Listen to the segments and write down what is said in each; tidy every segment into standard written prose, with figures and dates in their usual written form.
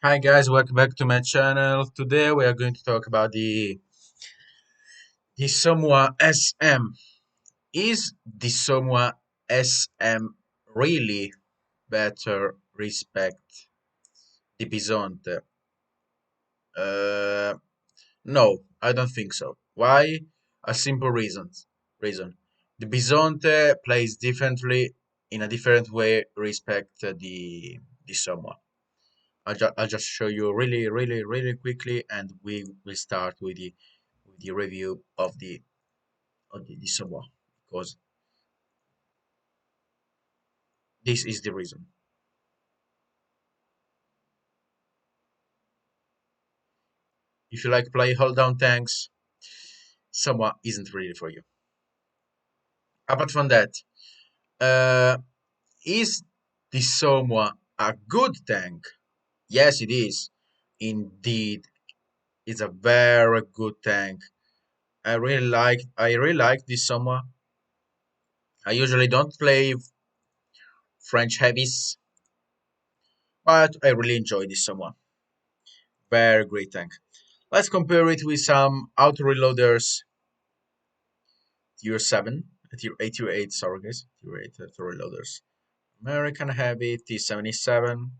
Hi guys, welcome back to my channel. Today we are going to talk about the Somua SM. Is the Somua SM really better respect the Bisonte? Uh, no, I don't think so. Why? A simple reason. The Bisonte plays differently in a different way respect the Somua. I'll just show you really quickly, and we will start with the review of the Samoa because this is the reason. If you like play hold down tanks, Samoa isn't really for you. Apart from that, uh, is the Samoa a good tank? Yes, it is. Indeed, it's a very good tank. I really like this Samoa. I usually don't play French heavies, but I really enjoy this Samoa. Very great tank. Let's compare it with some auto reloaders tier 7, tier 8, sorry guys, tier 8 auto reloaders. American Heavy, T77,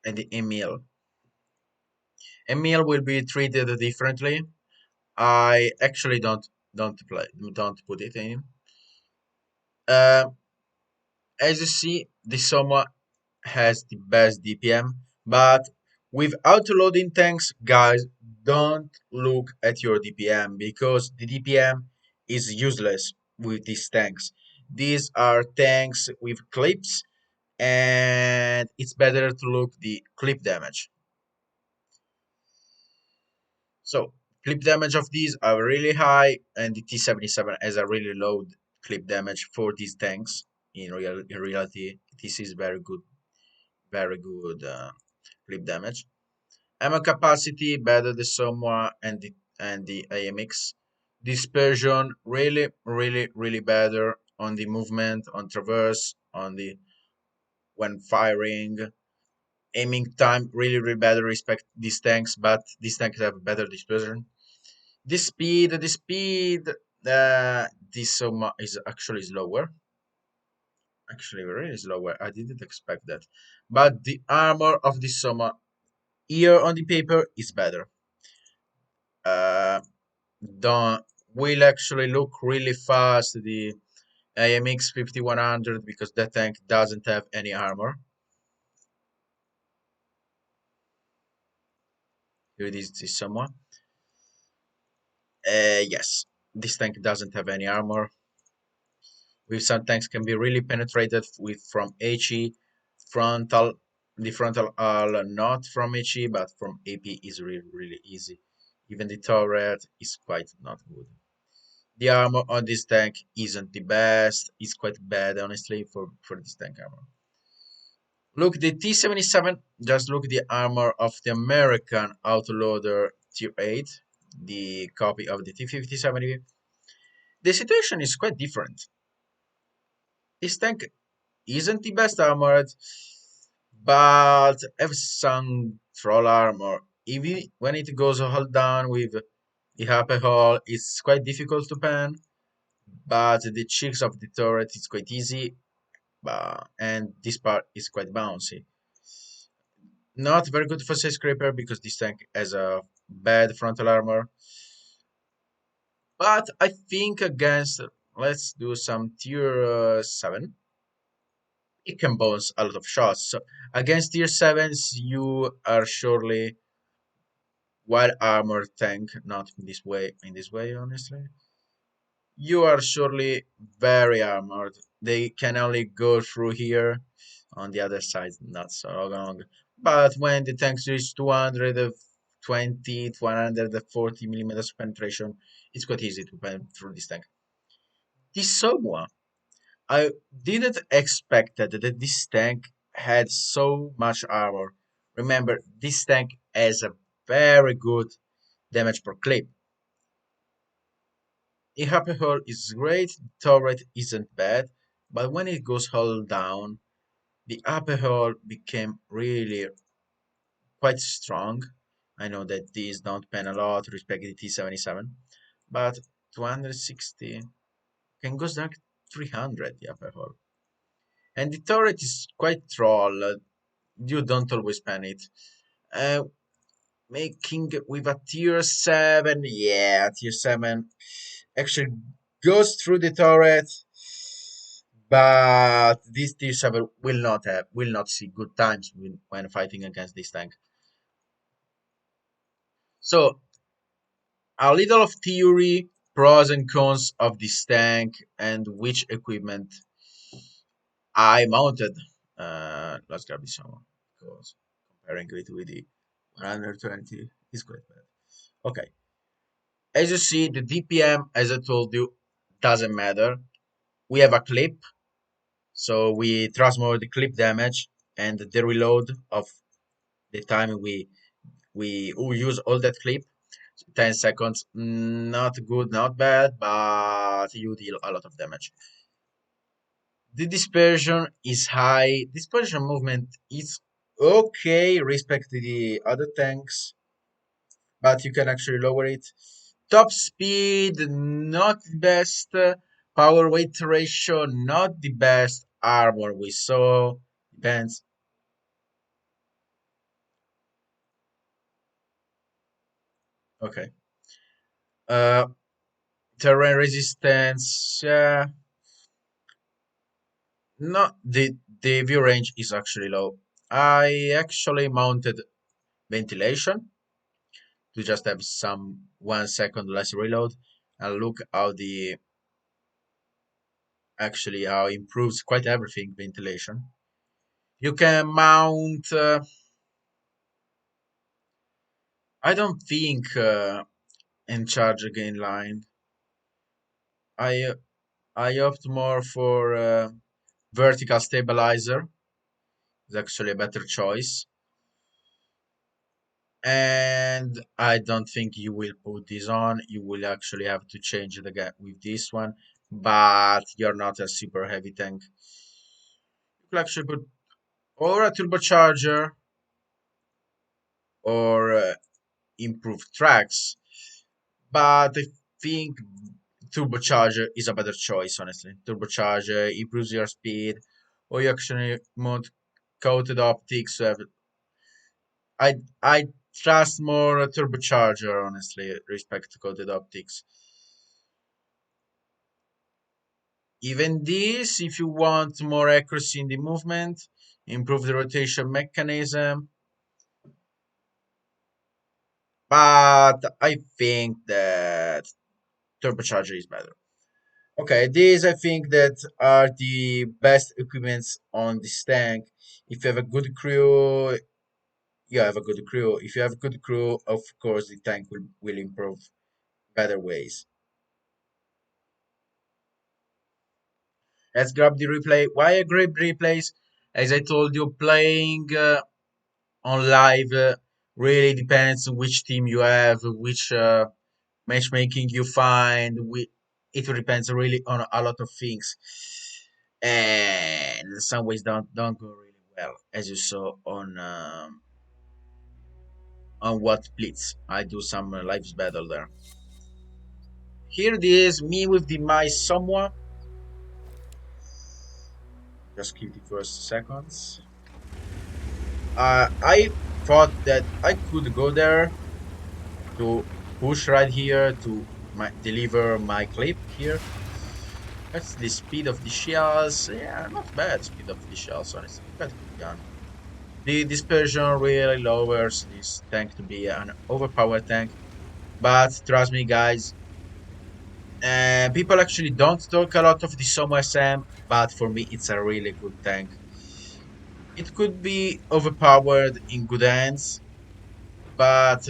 and the Emil. Emil will be treated differently. I actually don't put it in. Uh, as you see, the Soma has the best DPM, but with auto-loading tanks, guys, don't look at your DPM because the DPM is useless with these tanks. These are tanks with clips, and it's better to look the clip damage. So clip damage of these are really high, and the T77 has a really low clip damage for these tanks. In reality, this is very good clip damage. Ammo capacity better the Somwa and the AMX. Dispersion really better on the movement, on traverse, on the when firing. Aiming time really better respect these tanks, but these tanks have better dispersion. This Soma is actually slower. Actually, really slower. I didn't expect that. But the armor of the Soma here on the paper is better. Uh, don't will actually look really fast the AMX 5100 because that tank doesn't have any armor. Here it is, this Soma. Yes, this tank doesn't have any armor. With some tanks can be really penetrated with from HE frontal. The frontal are not from HE, but from AP is really easy. Even the turret is quite not good. The armor on this tank isn't the best. It's quite bad, honestly, for this tank armor. Look, the T77. Just look the armor of the American autoloader tier 8, the copy of the T57. The situation is quite different. This tank isn't the best armored, but have some troll armor. Even when it goes hold down with the upper hull, it's quite difficult to pan, but the cheeks of the turret is quite easy, and this part is quite bouncy. Not very good for skyscraper because this tank has a bad frontal armor, but I think against let's do some tier 7. It can bounce a lot of shots. So against tier 7s, you are surely well armored tank, not in this way, honestly. You are surely very armored. They can only go through here. On the other side, not so long. But when the tanks reach 220 to 140 millimeters of penetration, it's quite easy to pen through this tank. This Somwa, I didn't expect that this tank had so much armor. Remember, this tank has a very good damage per clip. The upper hull is great, the turret isn't bad, but when it goes hull down, the upper hull became really. quite strong. I know that these don't pen a lot, respect the T77, but 260 can go down 300, yeah, per hole. And the turret is quite troll. You don't always pen it. Uh, Making with a tier 7, yeah, tier 7 actually goes through the turret, but this tier 7 will not see good times when fighting against this tank. So a little of theory, pros and cons of this tank, and which equipment I mounted. Let's grab this one because comparing it with the 120 is quite bad. Okay, as you see, the DPM, as I told you, doesn't matter. We have a clip, so we transmog the clip damage and the reload of the time we use all that clip. 10 seconds, not good, not bad, but you deal a lot of damage. The dispersion is high. Dispersion movement is okay respect to the other tanks, but you can actually lower it. Top speed, not the best. Power weight ratio, not the best. Armor we saw. Depends. Okay. Uh, Terrain resistance. No, the view range is actually low. I actually mounted ventilation to just have some 1 second less reload, and look how the actually how improves quite everything ventilation. You can mount. I don't think in charge again line. I I opt more for vertical stabilizer. It's actually a better choice. And I don't think you will put this on. You will actually have to change it again with this one, but you're not a super heavy tank. You could actually put or a turbocharger or improved tracks, but I think turbocharger is a better choice, honestly. Turbocharger improves your speed, or you actually mount coated optics. I trust more a turbocharger, honestly, respect to coated optics. Even this, if you want more accuracy in the movement, improve the rotation mechanism, but I think that turbocharger is better. Okay, these I think that are the best equipments on this tank. If you have a good crew, you have a good crew. If you have a good crew, of course the tank will improve better ways. Let's grab the replay. Why I grab replays? As I told you, playing on live really depends on which team you have, which matchmaking you find. It depends really on a lot of things, and in some ways don't go really well, as you saw on what blitz. I do some lives battle there. Here it is, me with the my Somua. Just give the first seconds. I thought that I could go there to push right here to deliver my clip here. That's the speed of the shells. Yeah, not bad speed of the shells, honestly. Quite a good gun. The dispersion really lowers this tank to be an overpowered tank. But trust me, guys, people actually don't talk a lot of the Somua SM, but for me, it's a really good tank. It could be overpowered in good hands, but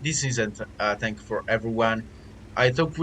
this isn't a tank for everyone. I took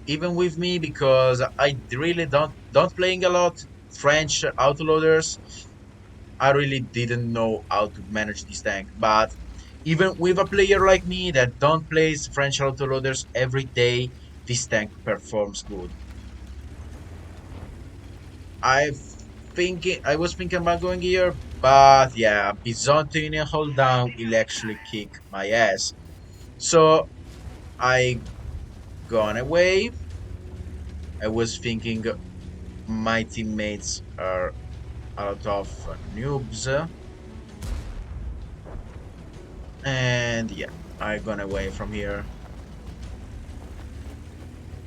even with me because I really don't playing a lot French autoloaders. I really didn't know how to manage this tank, but even with a player like me that don't plays French autoloaders every day, this tank performs good. I I was thinking about going here, But yeah, Byzantine hold down will actually kick my ass. So I gone away. I was thinking my teammates are a lot of noobs, and yeah, I gone away from here.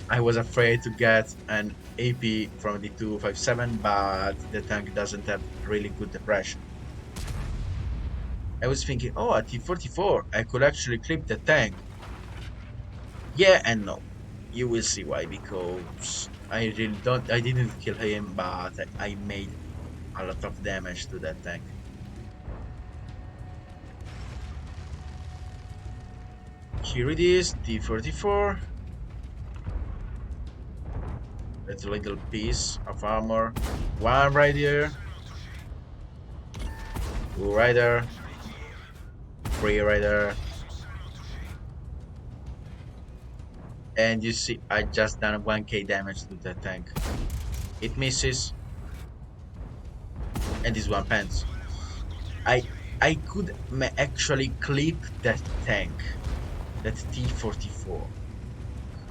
I was afraid to get an AP from the 257, but the tank doesn't have really good depression. I was thinking, oh, at T44, I could actually clip the tank. Yeah and no. You will see why, because I didn't kill him, but I made a lot of damage to that tank. Here it is, T44. That little piece of armor. One right here, two right there, three right there. And you see, I just done 1k damage to that tank. It misses, and this one pants. I I could actually clip that tank, that T44.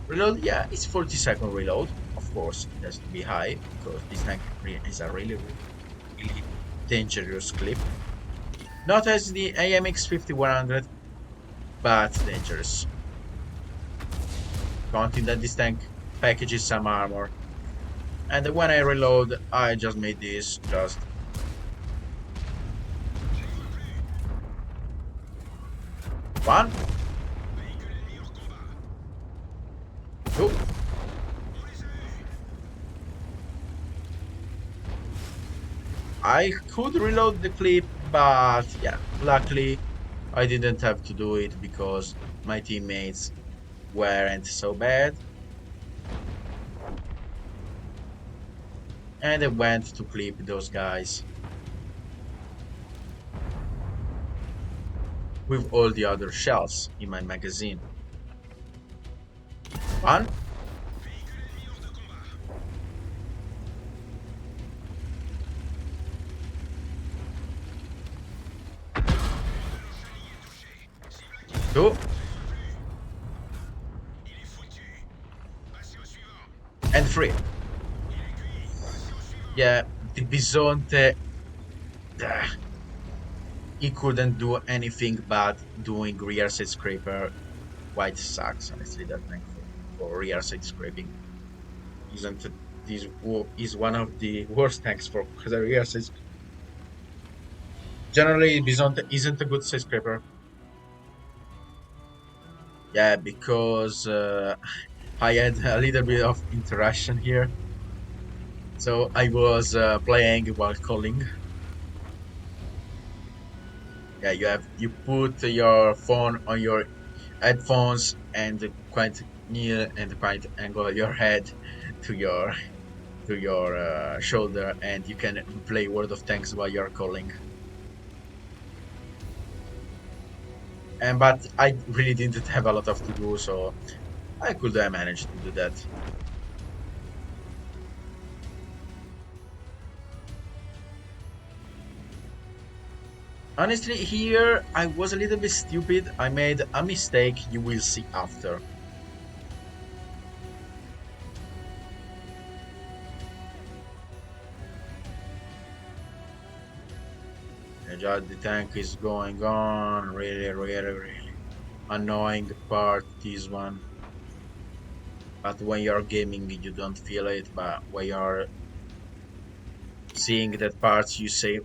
Reload, yeah, it's 40-second reload. Of course, it has to be high because this tank is a really dangerous clip. Not as the AMX 5100, but dangerous. Counting that this tank packages some armor. And when I reload, I just made this just one, two. I could reload the clip, but yeah, luckily I didn't have to do it because my teammates weren't so bad. And I went to clip those guys with all the other shells in my magazine. One, two, and three. Yeah, the Bisonte, ah, he couldn't do anything but doing rear side scraper. Quite sucks, honestly, that thing for rear side scraping. Isn't this is one of the worst tanks for the rear side. Generally, Bisonte isn't a good side scraper. Yeah, because I had a little bit of interaction here. So I was playing while calling. Yeah, you put your phone on your headphones and quite near and quite angle your head to your shoulder, and you can play World of Tanks while you're calling. And but I really didn't have a lot of to do, so I could have managed to do that. Honestly, here I was a little bit stupid. I made a mistake. You will see after. And just the tank is going on. Really annoying part. This one. But when you're gaming, you don't feel it. But when you're seeing that part, you say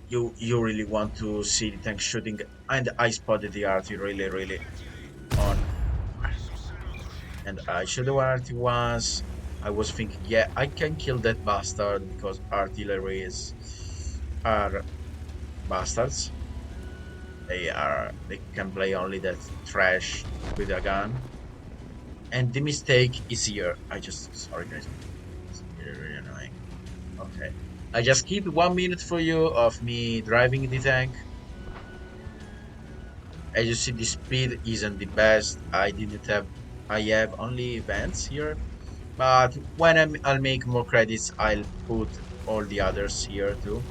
you really want to see the tank shooting. And I spotted the arty really on. And I shot the arty once. I was thinking, yeah, I can kill that bastard because artilleries are bastards. They can play only that trash with a gun. And the mistake is here. Sorry guys, it's really annoying. Okay. I just keep 1 minute for you of me driving the tank. As you see, the speed isn't the best. I have only events here. But I'll make more credits, I'll put all the others here too.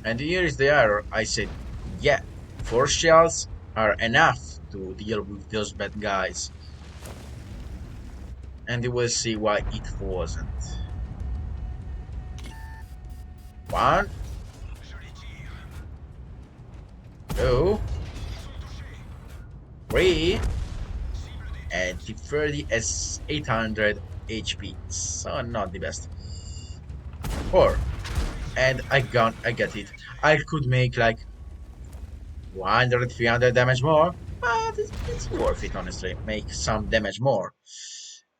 And here is the error. I said, yeah, 4 shells are enough to deal with those bad guys. And you will see why it wasn't. 1, 2, 3, and the 30 is 800 HP. So not the best. 4. And I got it. I could make like 100, 300 damage more, but it's worth it, honestly. Make some damage more.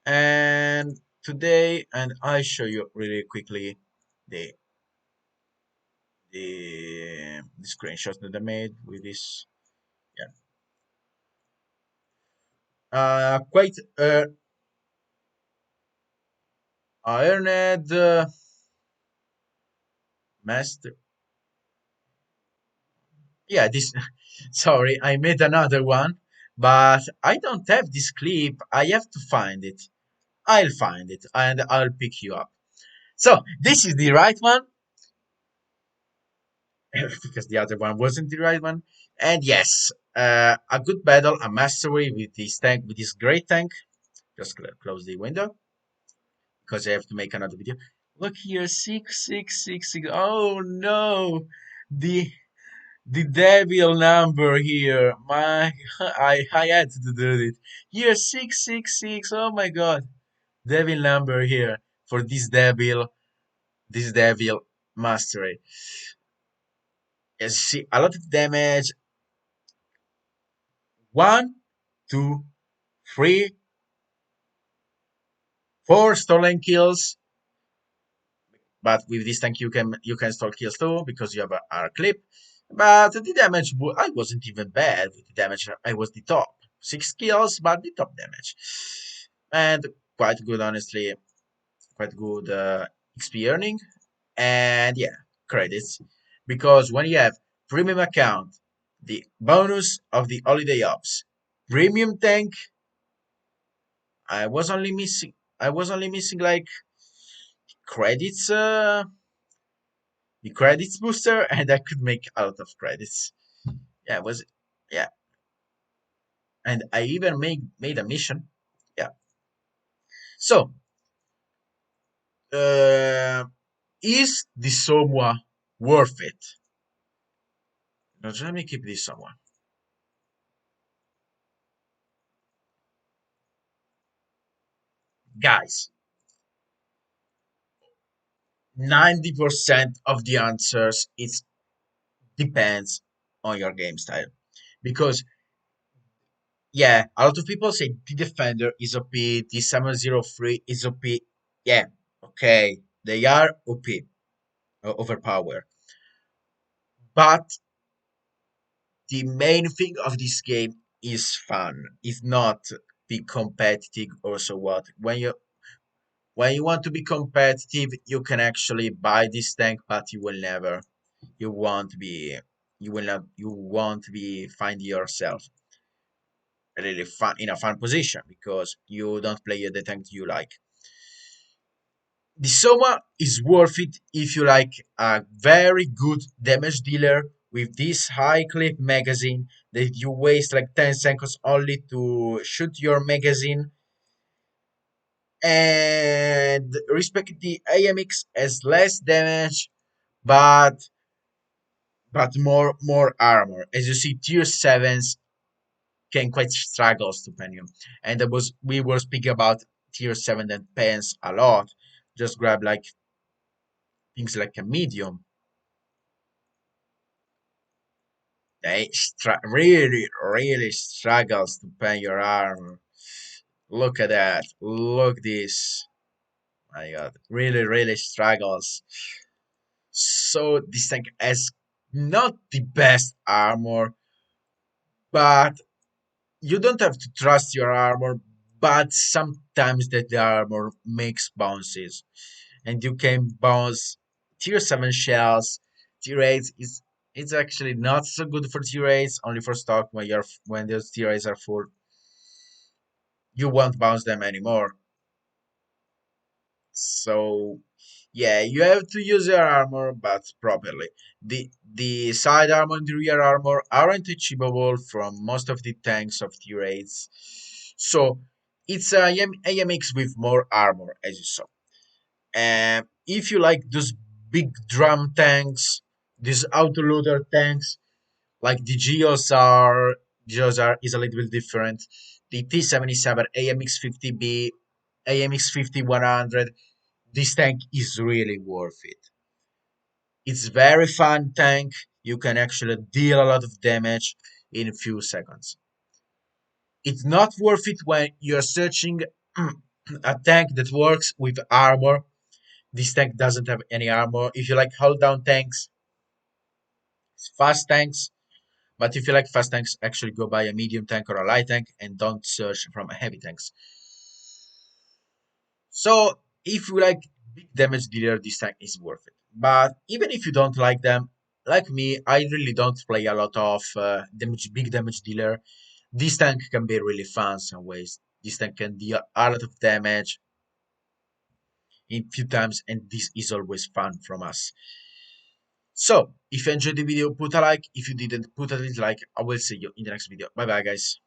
And today, and I show you really quickly the the screenshots that I made with this. Yeah, quite ironed master. Yeah, this. Sorry, I made another one, but I don't have this clip. I have to find it. I'll find it and I'll pick you up. So this is the right one because the other one wasn't the right one. And yes, a good battle, a mastery with this tank, with this great tank. Just close the window because I have to make another video. Look here, 6666. Oh no, the the devil number here. My, I had to do it. Here, 666. Oh my god, devil number here for this devil mastery. As you see, a lot of damage. One, two, three, 4 stolen kills. But with this tank, you can stall kills too because you have a clip. But the damage, I wasn't even bad with the damage. I was the top 6 kills, but the top damage, and quite good, honestly. Quite good XP earning, and yeah, credits because when you have premium account, the bonus of the holiday ops, premium tank, I was only missing. I was only missing like credits, the credits booster, and I could make a lot of credits. Yeah, it was, yeah, and I even made a mission. Yeah. So, uh, is the Somua worth it? Now, let me keep this Somua, guys. 90% of the answers it depends on your game style because yeah, a lot of people say the defender is OP, the 703 is OP. Yeah, okay, they are OP, overpowered. But the main thing of this game is fun. It's not be competitive or so what. When you want to be competitive, you can actually buy this tank, but you won't be, you won't be find yourself really fun in a fun position because you don't play the tank you like. The Soma is worth it if you like a very good damage dealer with this high clip magazine that you waste like 10 seconds only to shoot your magazine, and respect the AMX as less damage but more armor. As you see, tier 7s can quite struggles to Pentium. And that was we were speaking about tier 7 and pens a lot. Just grab like things like a medium. They really struggles to pen your armor. Look at that. Look this. My god. Really struggles. So this tank has not the best armor, but you don't have to trust your armor, but sometimes that the armor makes bounces, and you can bounce tier 7 shells. Tier 8 is it's actually not so good for tier 8s, only for stock when those tier 8s are full. You won't bounce them anymore. So Yeah, you have to use your armor, but properly. The side armor and the rear armor aren't achievable from most of the tanks of the raids, so it's a AMX with more armor, as you saw. And if you like those big drum tanks, these autoloader tanks, like the Geos are is a little bit different. The T-77 AMX-50B, AMX-50-100, this tank is really worth it. It's very fun tank. You can actually deal a lot of damage in a few seconds. It's not worth it when you're searching a tank that works with armor. This tank doesn't have any armor. If you like hold down tanks, fast tanks, but if you like fast tanks, actually go buy a medium tank or a light tank and don't search from heavy tanks. So if you like big damage dealer, this tank is worth it. But even if you don't like them, like me, I really don't play a lot of big damage dealer. This tank can be really fun some ways. This tank can deal a lot of damage in few times, and this is always fun from us. So if you enjoyed the video, put a like. If you didn't, put a dislike. I will see you in the next video. Bye bye, guys.